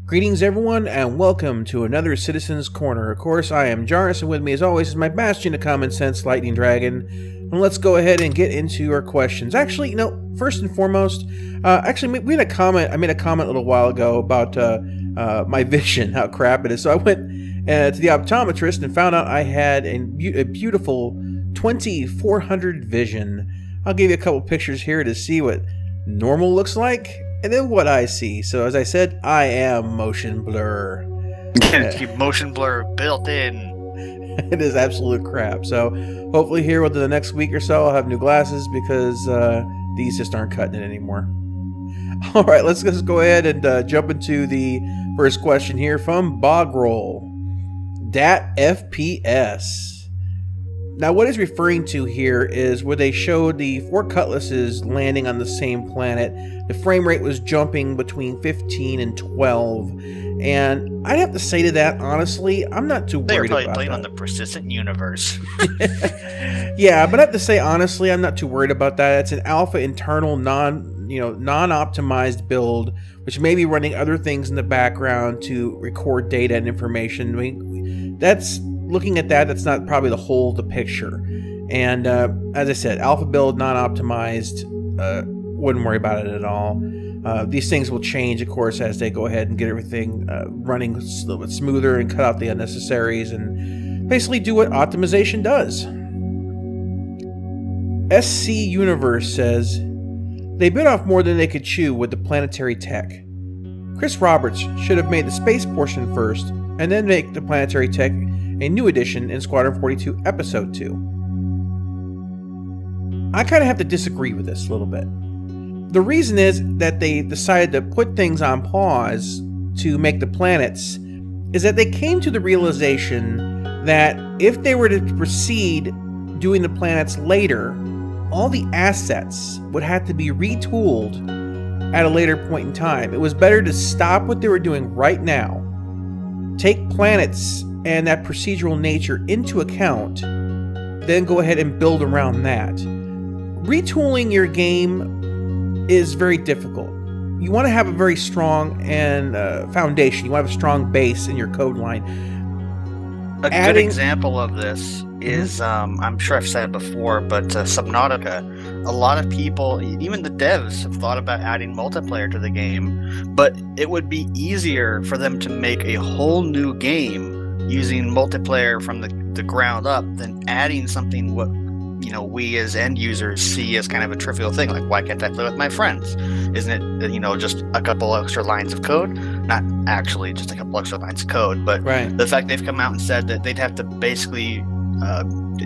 Greetings everyone, and welcome to another Citizen's Corner. Of course, I am Jarvis, and with me as always is my bastion of common sense, Lightning Dragon. And let's go ahead and get into your questions. Actually, first and foremost, we had a comment. I made a comment a little while ago about my vision, how crap it is. So I went to the optometrist and found out I had a beautiful 2400 vision. I'll give you a couple pictures here to see what normal looks like. And then what I see. So as I said, I am motion blur. Keep motion blur built in. It is absolute crap. So hopefully here within the next week or so I'll have new glasses because these just aren't cutting it anymore. Alright, let's just go ahead and jump into the first question here from Bogrol. Dat FPS. Now, what he's referring to here is where they showed the 4 Cutlasses landing on the same planet. The frame rate was jumping between 15 and 12. And I'd have to say to that, honestly, I'm not too worried about that. They're probably playing on the persistent universe. Yeah, but I have to say, honestly, I'm not too worried about that. It's an alpha internal, non-optimized build, which may be running other things in the background to record data and information. I mean, looking at that, that's not probably the whole of the picture. And as I said, alpha build, non-optimized, wouldn't worry about it at all. These things will change, of course, as they go ahead and get everything running a little bit smoother and cut out the unnecessaries and basically do what optimization does. SC Universe says, they bit off more than they could chew with the planetary tech. Chris Roberts should have made the space portion first and then make the planetary tech a new addition in Squadron 42 Episode 2. I kind of have to disagree with this a little bit. The reason is that they decided to put things on pause to make the planets is that they came to the realization that if they were to proceed doing the planets later, all the assets would have to be retooled at a later point in time. It was better to stop what they were doing right now, take planets and that procedural nature into account, then go ahead and build around that. Retooling your game is very difficult. You want to have a very strong foundation. You want to have a strong base in your code line. A good example of this is, I'm sure I've said it before, but Subnautica. A lot of people, even the devs, have thought about adding multiplayer to the game, but it would be easier for them to make a whole new game using multiplayer from the ground up than adding something what we as end users see as kind of a trivial thing, like why can't I play with my friends? Isn't it just a couple extra lines of code? Not actually just a couple extra lines of code, but the fact they've come out and said that they'd have to basically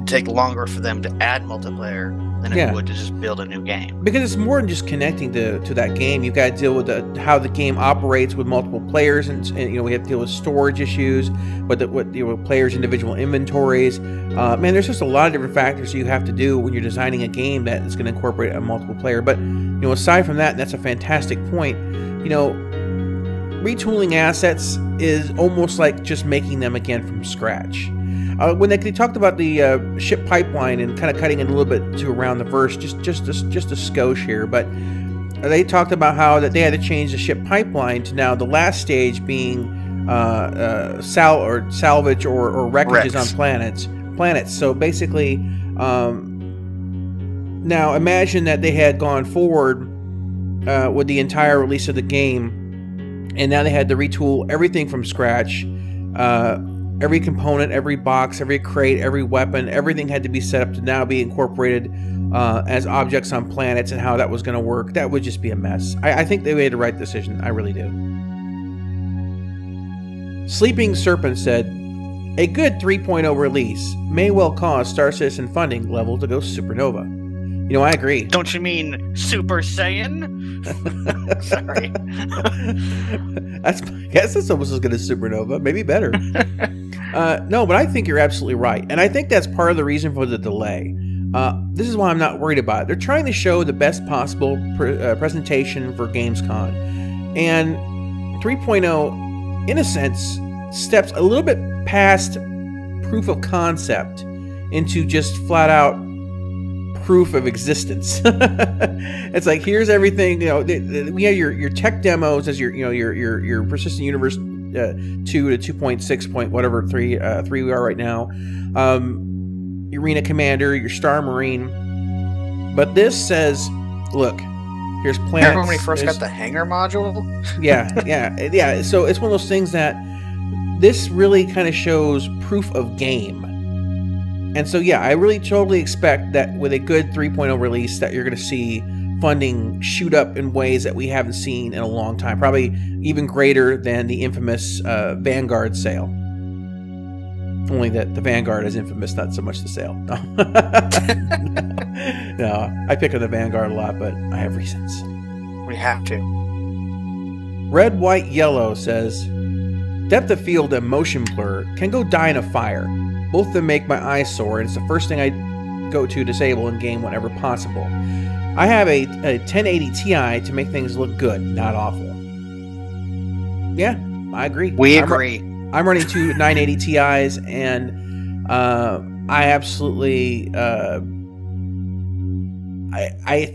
take longer for them to add multiplayer than it would to just build a new game. Because it's more than just connecting to that game. You've got to deal with how the game operates with multiple players, and we have to deal with storage issues, with players' individual inventories. Man, there's just a lot of different factors you have to do when you're designing a game that is going to incorporate a multiple player. But aside from that, and that's a fantastic point. Retooling assets is almost like just making them again from scratch. When they talked about the ship pipeline and kind of cutting it a little bit to around the verse, just a skosh here, but they talked about how that they had to change the ship pipeline to now the last stage being salvage or wreckages on planets. So basically, now imagine that they had gone forward with the entire release of the game, and now they had to retool everything from scratch. Every component, every box, every crate, every weapon, everything had to be set up to now be incorporated as objects on planets, and how that was going to work. That would just be a mess. I think they made the right decision. I really do. Sleeping Serpent said, a good 3.0 release may well cause Star Citizen funding level to go supernova. I agree. Don't you mean Super Saiyan? Sorry. I guess that's almost as good as supernova. Maybe better. No, but I think you're absolutely right. And I think that's part of the reason for the delay. This is why I'm not worried about it. They're trying to show the best possible presentation for Gamescom. And 3.0, in a sense, steps a little bit past proof of concept into just flat out proof of existence. It's like, here's everything. We have your tech demos as your persistent universe 2 to 2.6 point whatever 3 we are right now. Arena Commander, your Star Marine. But this says, look, here's planets. Remember when we first got the hangar module? Yeah. So it's one of those things that this really kind of shows proof of game. And so, yeah, I really totally expect that with a good 3.0 release that you're going to see funding shoot up in ways that we haven't seen in a long time. Probably even greater than the infamous Vanguard sale. Only that the Vanguard is infamous, not so much the sale. No. No, I pick on the Vanguard a lot, but I have reasons. We have to. Red, White, Yellow says, depth of field and motion blur can go die in a fire. Both of them make my eyes sore, and it's the first thing I go to disable in game whenever possible. I have a 1080 Ti to make things look good, not awful. Yeah, I agree. We agree. I'm running two 980 Ti's, and I absolutely, I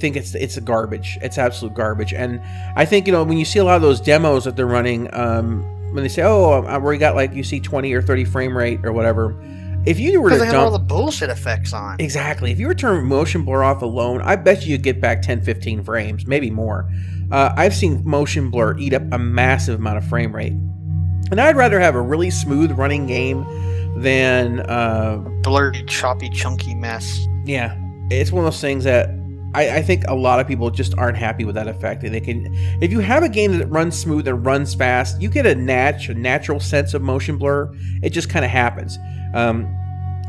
think it's a garbage. It's absolute garbage. And I think, when you see a lot of those demos that they're running, when they say, where you got like, you see 20 or 30 frame rate or whatever. If you were to dump, they have all the bullshit effects on. Exactly. If you were to turn motion blur off alone, I bet you'd get back 10, 15 frames, maybe more. I've seen motion blur eat up a massive amount of frame rate. And I'd rather have a really smooth running game than blurry, choppy, chunky mess. Yeah. It's one of those things that I think a lot of people just aren't happy with that effect. And if you have a game that runs smooth and runs fast, you get a natural sense of motion blur. It just kind of happens.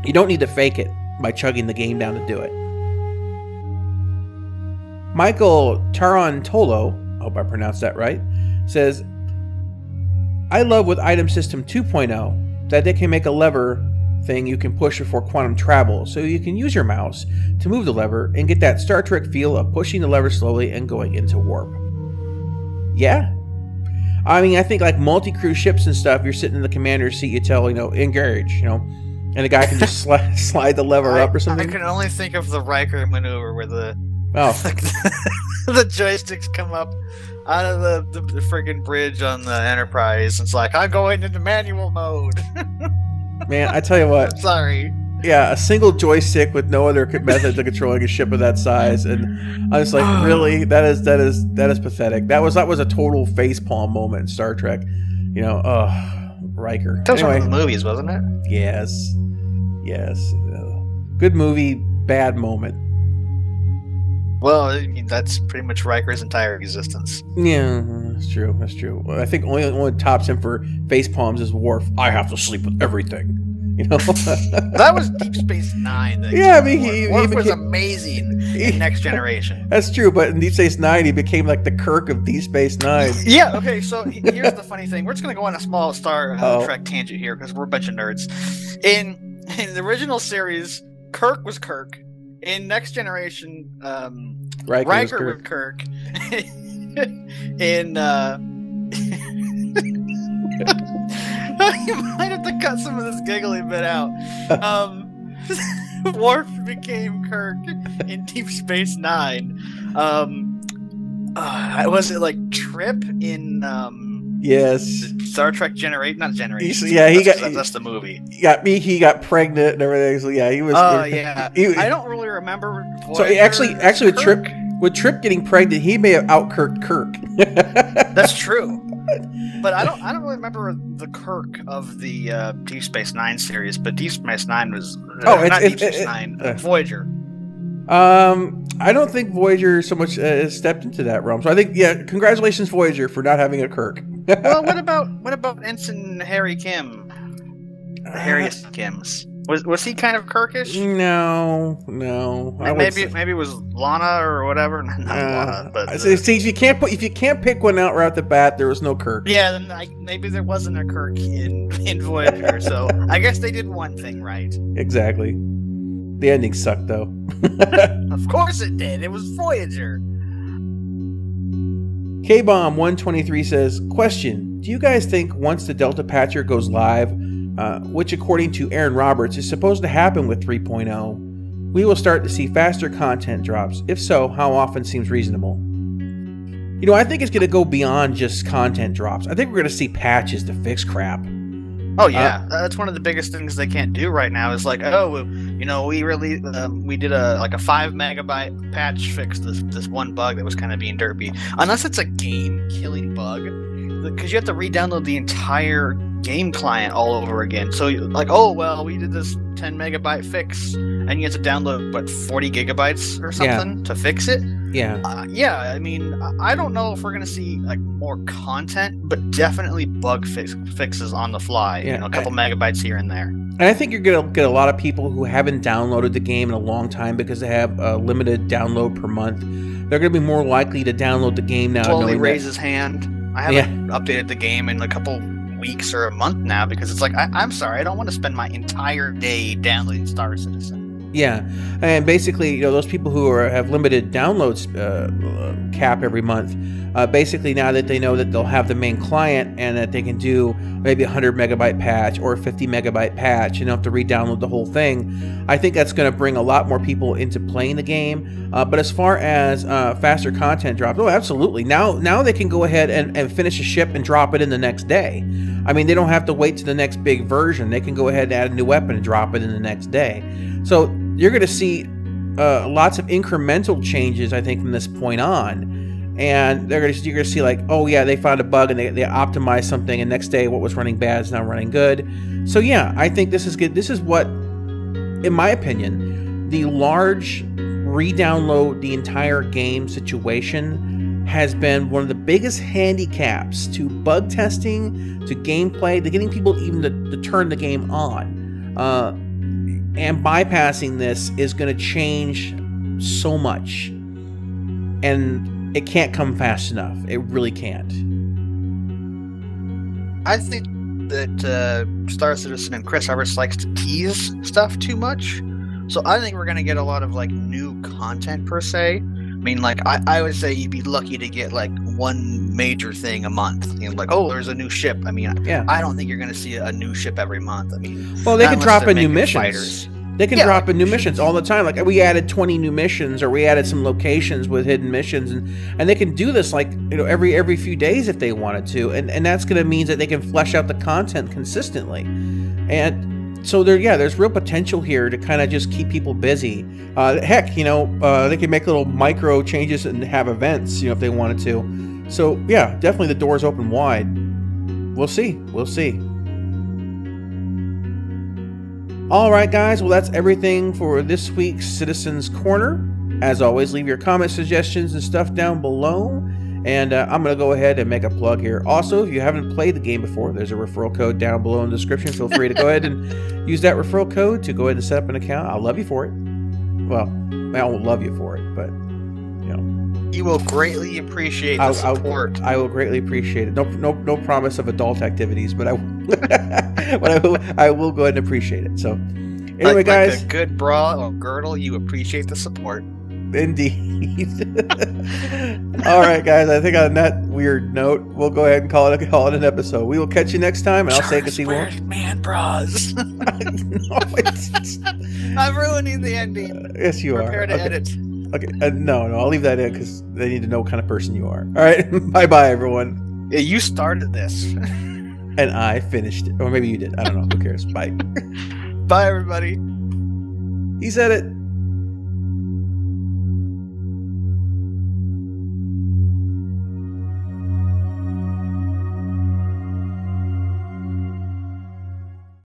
You don't need to fake it by chugging the game down to do it. Michael Tarantolo, I hope I pronounced that right, says, I love with Item System 2.0 that they can make a lever thing you can push before quantum travel, so you can use your mouse to move the lever and get that Star Trek feel of pushing the lever slowly and going into warp. Yeah. I mean, I think like multi-crew ships and stuff, you're sitting in the commander's seat, you tell, engage, and the guy can just slide the lever up or something. I can only think of the Riker maneuver where the joysticks come up out of the friggin' bridge on the Enterprise. It's like, I'm going into manual mode. Man, I tell you what. Sorry. Yeah, a single joystick with no other method of controlling a ship of that size, and I was like, really? That is pathetic. That was a total facepalm moment in Star Trek. Riker. That was one of the movies, wasn't it? Yes. Good movie, bad moment. Well, I mean, that's pretty much Riker's entire existence. Yeah, that's true. I think only one tops him for facepalms is Worf. I have to sleep with everything. That was Deep Space Nine. Yeah, I mean, Worf was amazing in Next Generation. That's true, but in Deep Space Nine, he became like the Kirk of Deep Space Nine. Yeah. Okay. So here's the funny thing. We're just gonna go on a small Star Trek tangent here because we're a bunch of nerds. In the original series, Kirk was Kirk. In Next Generation, Riker was Kirk. In you might have to cut some of this giggly bit out. Worf became Kirk in Deep Space Nine. Was it like Trip in yes, Star Trek Not Generation. That's the movie. He got pregnant and everything. So yeah, he was. Yeah. I don't really remember. So actually, with Trip getting pregnant, he may have out-Kirked Kirk. That's true. But I don't really remember the Kirk of the Deep Space Nine series. But Deep Space Nine was Deep Space Nine, Voyager. I don't think Voyager so much stepped into that realm. So I think, congratulations Voyager for not having a Kirk. Well, what about Ensign Harry Kim? The Harriest Kims. Was he kind of Kirkish? No. Maybe it was Lana or whatever. Not Lana, but see, if you can't pick one out right off the bat, there was no Kirk. Yeah, then maybe there wasn't a Kirk in Voyager. So I guess they did one thing right. Exactly. The ending sucked though. Of course it did. It was Voyager. K-Bomb 123 says, question, do you guys think once the Delta Patcher goes live, which according to Aaron Roberts is supposed to happen with 3.0, we will start to see faster content drops. If so, how often seems reasonable? You know, I think it's going to go beyond just content drops. I think we're going to see patches to fix crap. Oh yeah, that's one of the biggest things they can't do right now. Is like, oh, you know, we did a 5 megabyte patch fix this one bug that was kind of being derpy. Unless it's a game killing bug, because you have to re-download the entire game client all over again. So like, oh well, we did this 10 megabyte fix, and you have to download what 40 gigabytes or something to fix it. Yeah. Yeah, I mean, I don't know if we're going to see like more content, but definitely bug fixes on the fly. Yeah, you know, a couple megabytes here and there. And I think you're going to get a lot of people who haven't downloaded the game in a long time because they have a limited download per month. They're going to be more likely to download the game now. Slowly raise his hand. I haven't updated the game in a couple weeks or a month now because it's like, I'm sorry, I don't want to spend my entire day downloading Star Citizen. Yeah, and basically, you know, those people who have limited downloads cap every month, basically now that they know that they'll have the main client and that they can do maybe a 100 megabyte patch or a 50 megabyte patch, you don't have to re-download the whole thing. I think that's going to bring a lot more people into playing the game. But as far as faster content drops, oh, absolutely. Now they can go ahead and finish a ship and drop it in the next day. I mean, they don't have to wait to the next big version. They can go ahead and add a new weapon and drop it in the next day. So you're going to see lots of incremental changes, I think, from this point on. And you're going to see like, oh yeah, they found a bug and they optimized something, and next day what was running bad is now running good. So yeah, I think this is good. This is what, in my opinion, the large re-download the entire game situation has been one of the biggest handicaps to bug testing, to gameplay, to getting people even to turn the game on. And bypassing this is going to change so much. And it can't come fast enough. It really can't. I think that Star Citizen and Chris Roberts likes to tease stuff too much. So I think we're going to get a lot of like new content per se. I mean, like, I would say you'd be lucky to get like one major thing a month. You know, like, oh, there's a new ship. I mean, I don't think you're going to see a new ship every month. I mean, well, they can drop in new missions. Fighters. They can drop in new missions all the time. Like, we added 20 new missions, or we added some locations with hidden missions, and they can do this like, you know, every few days if they wanted to, and that's going to mean that they can flesh out the content consistently. And so there's real potential here to kind of just keep people busy. Heck, you know, they can make little micro changes and have events, you know, if they wanted to. So yeah, definitely the door's open wide. We'll see. We'll see. All right, guys. Well, that's everything for this week's Citizens Corner. As always, leave your comments, suggestions, and stuff down below. And I'm going to go ahead and make a plug here. Also, if you haven't played the game before, there's a referral code down below in the description. Feel free to go ahead and use that referral code to go ahead and set up an account. I'll love you for it. Well, I won't love you for it, but, you know. You will greatly appreciate the support. I will greatly appreciate it. No promise of adult activities, but I will go ahead and appreciate it. So, anyway, guys. Like a good bra or girdle, you appreciate the support. Indeed. All right, guys. I think on that weird note, we'll go ahead and call it an episode. We will catch you next time, and I'll say because he won't. Man bras. No, I'm ruining the ending. Yes, you Prepare are. to edit. Okay. No, I'll leave that in because they need to know what kind of person you are. All right. Bye, everyone. Yeah, you started this, and I finished it, or maybe you did. I don't know. Who cares? Bye. Bye, everybody. He said it.